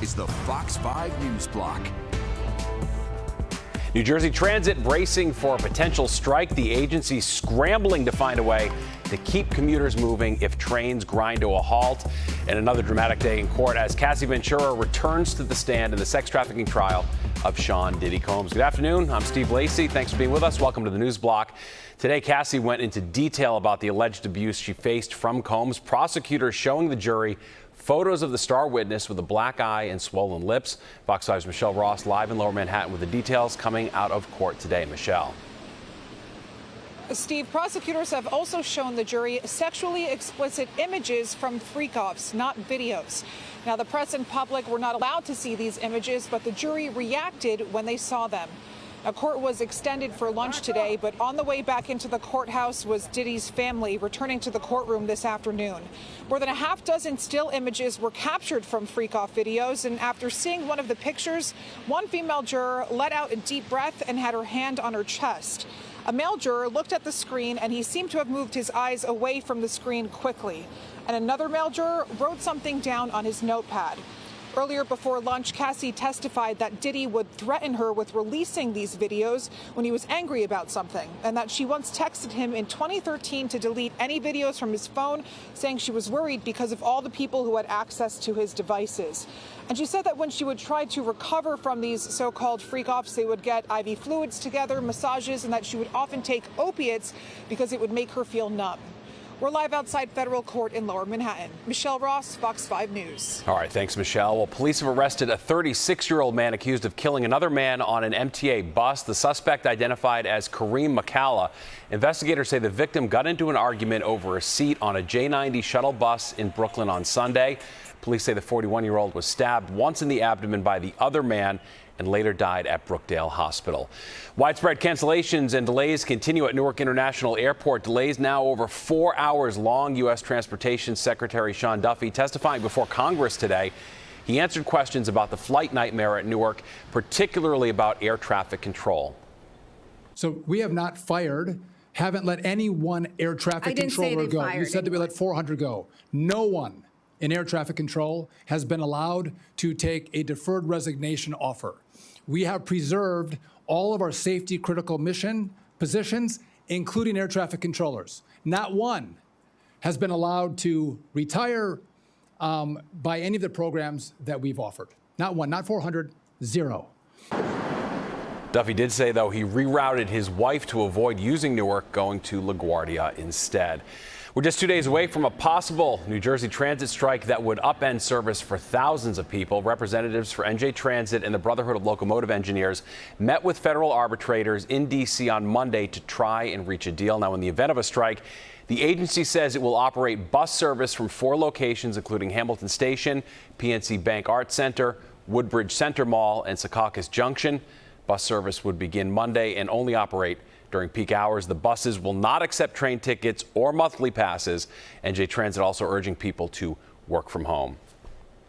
is the Fox 5 News Block. New Jersey Transit bracing for a potential strike. The agency scrambling to find a way to keep commuters moving if trains grind to a halt. And another dramatic day in court as Cassie Ventura returns to the stand in the sex trafficking trial of Sean Diddy Combs. Good afternoon. I'm Steve Lacey. Thanks for being with us. Welcome to the News Block. Today, Cassie went into detail about the alleged abuse she faced from Combs. Prosecutors showing the jury photos of the star witness with a black eye and swollen lips. Fox 5's Michelle Ross live in Lower Manhattan with the details coming out of court today. Michelle. Steve, prosecutors have also shown the jury sexually explicit images from freak-offs, not videos. Now, the press and public were not allowed to see these images, but the jury reacted when they saw them. A court was extended for lunch today, but on the way back into the courthouse was Diddy's family returning to the courtroom this afternoon. More than a half dozen still images were captured from freak-off videos, and after seeing one of the pictures, one female juror let out a deep breath and had her hand on her chest. A male juror looked at the screen, and he seemed to have moved his eyes away from the screen quickly. And another male juror wrote something down on his notepad. Earlier before lunch, Cassie testified that Diddy would threaten her with releasing these videos when he was angry about something, and that she once texted him in 2013 to delete any videos from his phone, saying she was worried because of all the people who had access to his devices. And she said that when she would try to recover from these so-called freak-offs, they would get IV fluids together, massages, and that she would often take opiates because it would make her feel numb. We're live outside federal court in Lower Manhattan. Michelle Ross, Fox 5 News. All right, thanks, Michelle. Well, police have arrested a 36-year-old man accused of killing another man on an MTA bus. The suspect identified as Kareem McCalla. Investigators say the victim got into an argument over a seat on a J90 shuttle bus in Brooklyn on Sunday. Police say the 41-year-old was stabbed once in the abdomen by the other man and later died at Brookdale Hospital. Widespread cancellations and delays continue at Newark International Airport. Delays now over 4 hours long. U.S. Transportation Secretary Sean Duffy testifying before Congress today. He answered questions about the flight nightmare at Newark, particularly about air traffic control. So we have not fired, haven't let any one air traffic controller go. You said that we let 400 go. No one in air traffic control has been allowed to take a deferred resignation offer. We have preserved all of our safety critical mission positions, including air traffic controllers. Not one has been allowed to retire by any of the programs that we've offered. Not one, not 400, zero. Duffy did say, though, he rerouted his wife to avoid using Newark, going to LaGuardia instead. We're just 2 days away from a possible New Jersey Transit strike that would upend service for thousands of people. Representatives for NJ Transit and the Brotherhood of Locomotive Engineers met with federal arbitrators in D.C. on Monday to try and reach a deal. Now, in the event of a strike, the agency says it will operate bus service from 4 locations, including Hamilton Station, PNC Bank Arts Center, Woodbridge Center Mall, and Secaucus Junction. Bus service would begin Monday and only operate during peak hours. The buses will not accept train tickets or monthly passes. NJ Transit also urging people to work from home.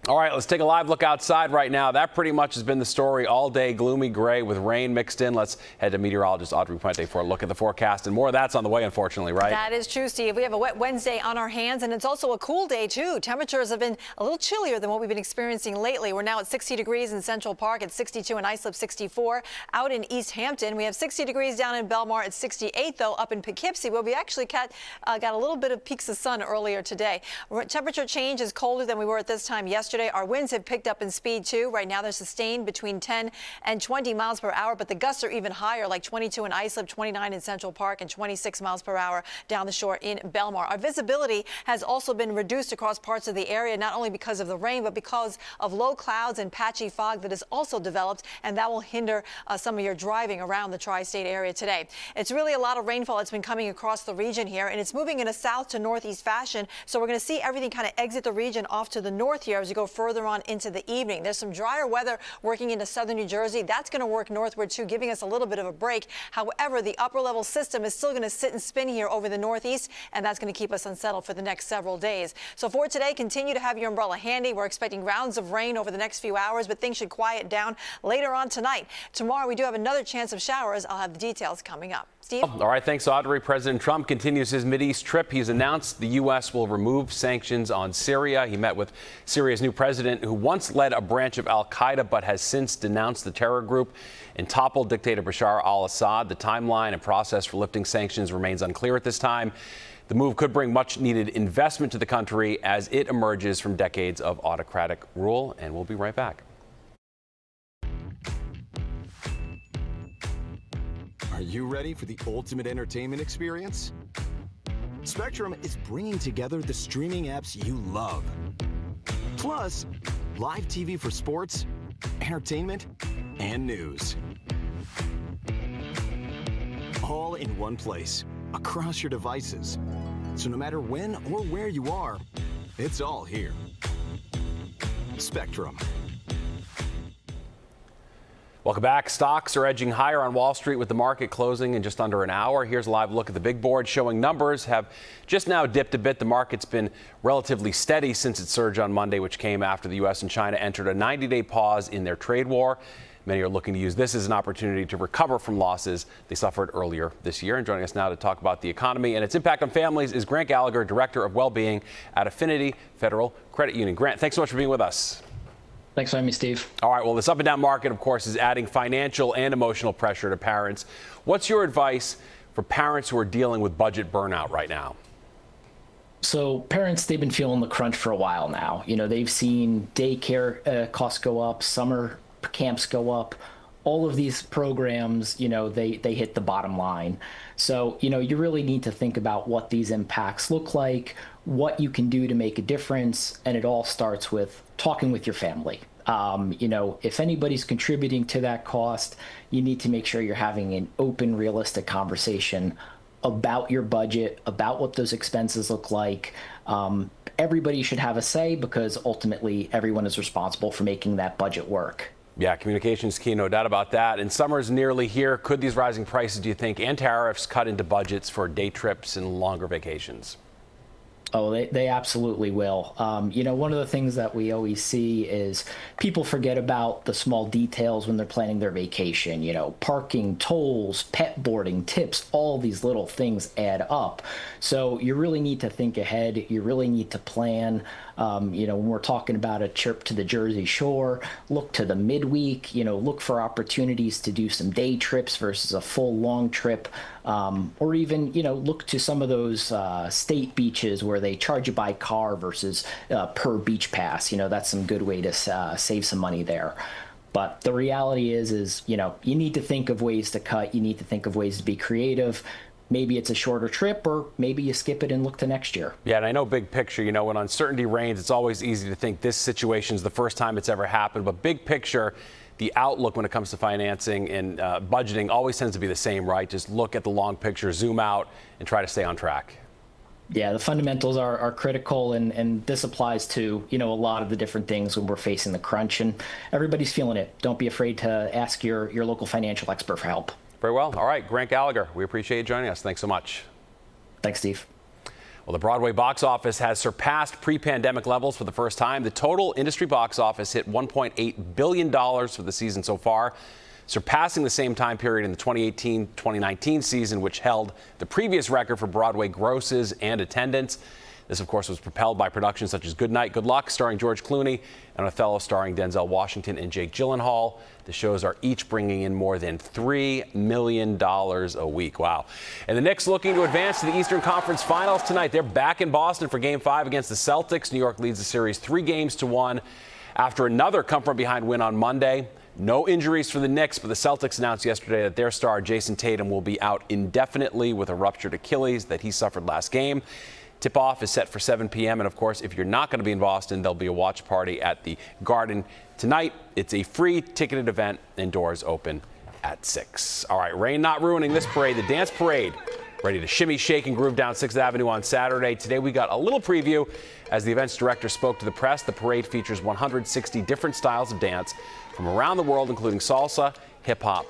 All right, let's take a live look outside right now. That pretty much has been the story all day. Gloomy gray with rain mixed in. Let's head to meteorologist Audrey Puente for a look at the forecast. And more of that's on the way, unfortunately, right? That is true, Steve. We have a wet Wednesday on our hands, and it's also a cool day, too. Temperatures have been a little chillier than what we've been experiencing lately. We're now at 60 degrees in Central Park, at 62 in Islip, 64. Out in East Hampton, we have 60 degrees down in Belmar at 68, though, up in Poughkeepsie, where we actually got a little bit of peaks of sun earlier today. Temperature change is colder than we were at this time yesterday. Our winds have picked up in speed, too. Right now, they're sustained between 10 and 20 miles per hour, but the gusts are even higher, like 22 in Islip, 29 in Central Park, and 26 miles per hour down the shore in Belmar. Our visibility has also been reduced across parts of the area, not only because of the rain, but because of low clouds and patchy fog that has also developed, and that will hinder some of your driving around the tri-state area today. It's really a lot of rainfall that's been coming across the region here, and it's moving in a south to northeast fashion, so we're going to see everything kind of exit the region off to the north here as we go further on into the evening. There's some drier weather working into southern New Jersey. That's going to work northward, too, giving us a little bit of a break. However, the upper level system is still going to sit and spin here over the northeast, and that's going to keep us unsettled for the next several days. So for today, continue to have your umbrella handy. We're expecting rounds of rain over the next few hours, but things should quiet down later on tonight. Tomorrow, we do have another chance of showers. I'll have the details coming up. Steve? All right, thanks, Audrey. President Trump continues his Mideast trip. He's announced the U.S. will remove sanctions on Syria. He met with Syria's new president, who once led a branch of al-Qaeda but has since denounced the terror group and toppled dictator Bashar al-Assad. The timeline and process for lifting sanctions remains unclear at this time. The move could bring much-needed investment to the country as it emerges from decades of autocratic rule. And we'll be right back. Are you ready for the ultimate entertainment experience? Spectrum is bringing together the streaming apps you love. Plus, live TV for sports, entertainment, and news. All in one place, across your devices. So no matter when or where you are, it's all here. Spectrum. Welcome back. Stocks are edging higher on Wall Street with the market closing in just under an hour. Here's a live look at the big board showing numbers have just now dipped a bit. The market's been relatively steady since its surge on Monday, which came after the U.S. and China entered a 90-day pause in their trade war. Many are looking to use this as an opportunity to recover from losses they suffered earlier this year. And joining us now to talk about the economy and its impact on families is Grant Gallagher, Director of Wellbeing at Affinity Federal Credit Union. Grant, thanks so much for being with us. Thanks for having me, Steve. All right, well, this up and down market, of course, is adding financial and emotional pressure to parents. What's your advice for parents who are dealing with budget burnout right now? So parents, they've been feeling the crunch for a while now. You know, they've seen daycare costs go up, summer camps go up. All of these programs, you know, they hit the bottom line. So, you know, you really need to think about what these impacts look like, what you can do to make a difference. And it all starts with talking with your family. You know, if anybody's contributing to that cost, you need to make sure you're having an open, realistic conversation about your budget, about what those expenses look like. Everybody should have a say because ultimately everyone is responsible for making that budget work. Yeah, communication is key, no doubt about that. And summer's nearly here. Could these rising prices, do you think, and tariffs cut into budgets for day trips and longer vacations? Oh, they absolutely will. You know, one of the things that we always see is people forget about the small details when they're planning their vacation. You know, parking, tolls, pet boarding, tips, all these little things add up. So you really need to think ahead. You really need to plan. You know, when we're talking about a trip to the Jersey Shore, look to the midweek, you know, look for opportunities to do some day trips versus a full long trip. Or even, you know, look to some of those state beaches where they charge you by car versus per beach pass. You know, that's some good way to save some money there. But the reality is, you know, you need to think of ways to cut. You need to think of ways to be creative. Maybe it's a shorter trip, or maybe you skip it and look to next year. Yeah, and I know big picture, you know, when uncertainty reigns, it's always easy to think this situation is the first time it's ever happened. But big picture, the outlook when it comes to financing and budgeting always tends to be the same, right? Just look at the long picture, zoom out, and try to stay on track. Yeah, the fundamentals are critical, and this applies to, you know, a lot of the different things when we're facing the crunch, and everybody's feeling it. Don't be afraid to ask your local financial expert for help. Very well. All right, Grant Gallagher, we appreciate you joining us. Thanks so much. Thanks, Steve. Well, the Broadway box office has surpassed pre-pandemic levels for the first time. The total industry box office hit $1.8 billion for the season so far, surpassing the same time period in the 2018-2019 season, which held the previous record for Broadway grosses and attendance. This, of course, was propelled by productions such as Good Night, Good Luck, starring George Clooney, and Othello, starring Denzel Washington and Jake Gyllenhaal. The shows are each bringing in more than $3 million a week. Wow. And the Knicks looking to advance to the Eastern Conference Finals tonight. They're back in Boston for Game 5 against the Celtics. New York leads the series 3-1 after another come-from-behind win on Monday. No injuries for the Knicks, but the Celtics announced yesterday that their star, Jason Tatum, will be out indefinitely with a ruptured Achilles that he suffered last game. Tip-off is set for 7 p.m. And, of course, if you're not going to be in Boston, there'll be a watch party at the Garden tonight. It's a free ticketed event and doors open at 6. All right, rain not ruining this parade. The dance parade ready to shimmy, shake, and groove down 6th Avenue on Saturday. Today we got a little preview as the event's director spoke to the press. The parade features 160 different styles of dance from around the world, including salsa, hip-hop,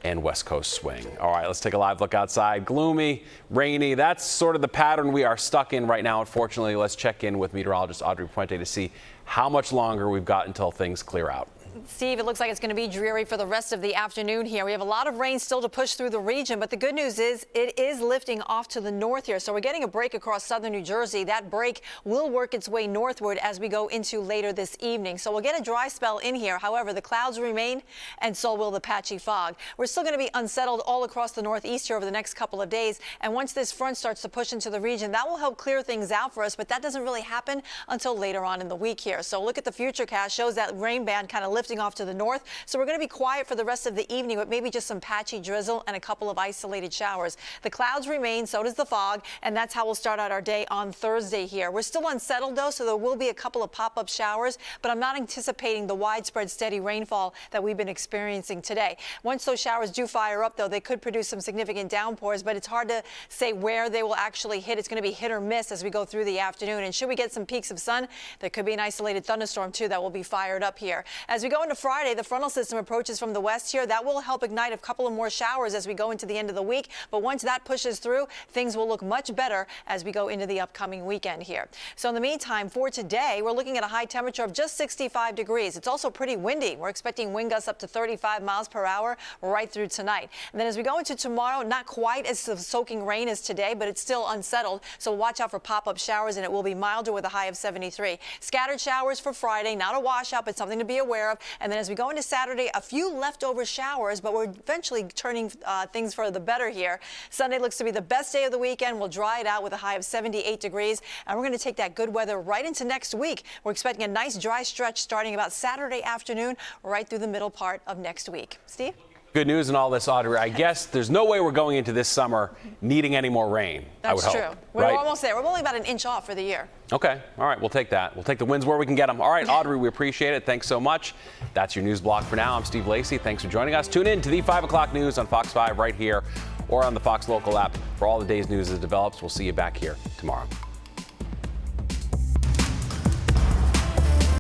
and West Coast swing. All right, let's take a live look outside. Gloomy, rainy. That's sort of the pattern we are stuck in right now. Unfortunately, let's check in with meteorologist Audrey Puente to see how much longer we've got until things clear out. Steve, it looks like it's going to be dreary for the rest of the afternoon here. We have a lot of rain still to push through the region, but the good news is it is lifting off to the north here. So we're getting a break across southern New Jersey. That break will work its way northward as we go into later this evening. So we'll get a dry spell in here. However, the clouds remain, and so will the patchy fog. We're still going to be unsettled all across the northeast here over the next couple of days. And once this front starts to push into the region, that will help clear things out for us. But that doesn't really happen until later on in the week here. So look at the futurecast, shows that rain band kind of lifting off to the north. So we're going to be quiet for the rest of the evening, but maybe just some patchy drizzle and a couple of isolated showers. The clouds remain, so does the fog, and that's how we'll start out our day on Thursday here. We're still unsettled, though, so there will be a couple of pop-up showers, but I'm not anticipating the widespread steady rainfall that we've been experiencing today. Once those showers do fire up, though, they could produce some significant downpours, but it's hard to say where they will actually hit. It's going to be hit or miss as we go through the afternoon. And should we get some peaks of sun, there could be an isolated thunderstorm, too, that will be fired up here. As we go into Friday, the frontal system approaches from the west here. That will help ignite a couple of more showers as we go into the end of the week. But once that pushes through, things will look much better as we go into the upcoming weekend here. So in the meantime, for today, we're looking at a high temperature of just 65 degrees. It's also pretty windy. We're expecting wind gusts up to 35 miles per hour right through tonight. And then as we go into tomorrow, not quite as soaking rain as today, but it's still unsettled. So watch out for pop-up showers, and it will be milder with a high of 73. Scattered showers for Friday, not a washout, but something to be aware of. And then as we go into Saturday, a few leftover showers, but we're eventually turning things for the better here. Sunday looks to be the best day of the weekend. We'll dry it out with a high of 78 degrees. And we're going to take that good weather right into next week. We're expecting a nice dry stretch starting about Saturday afternoon right through the middle part of next week. Steve? Good news in all this, Audrey. I guess there's no way we're going into this summer needing any more rain. That's I would true. hope, We're right? almost there. We're only about an inch off for the year. Okay. All right. We'll take that. We'll take the wins where we can get them. All right, Audrey, we appreciate it. Thanks so much. That's your news block for now. I'm Steve Lacey. Thanks for joining us. Tune in to the 5 o'clock news on Fox 5 right here or on the Fox Local app for all the day's news as it develops. We'll see you back here tomorrow.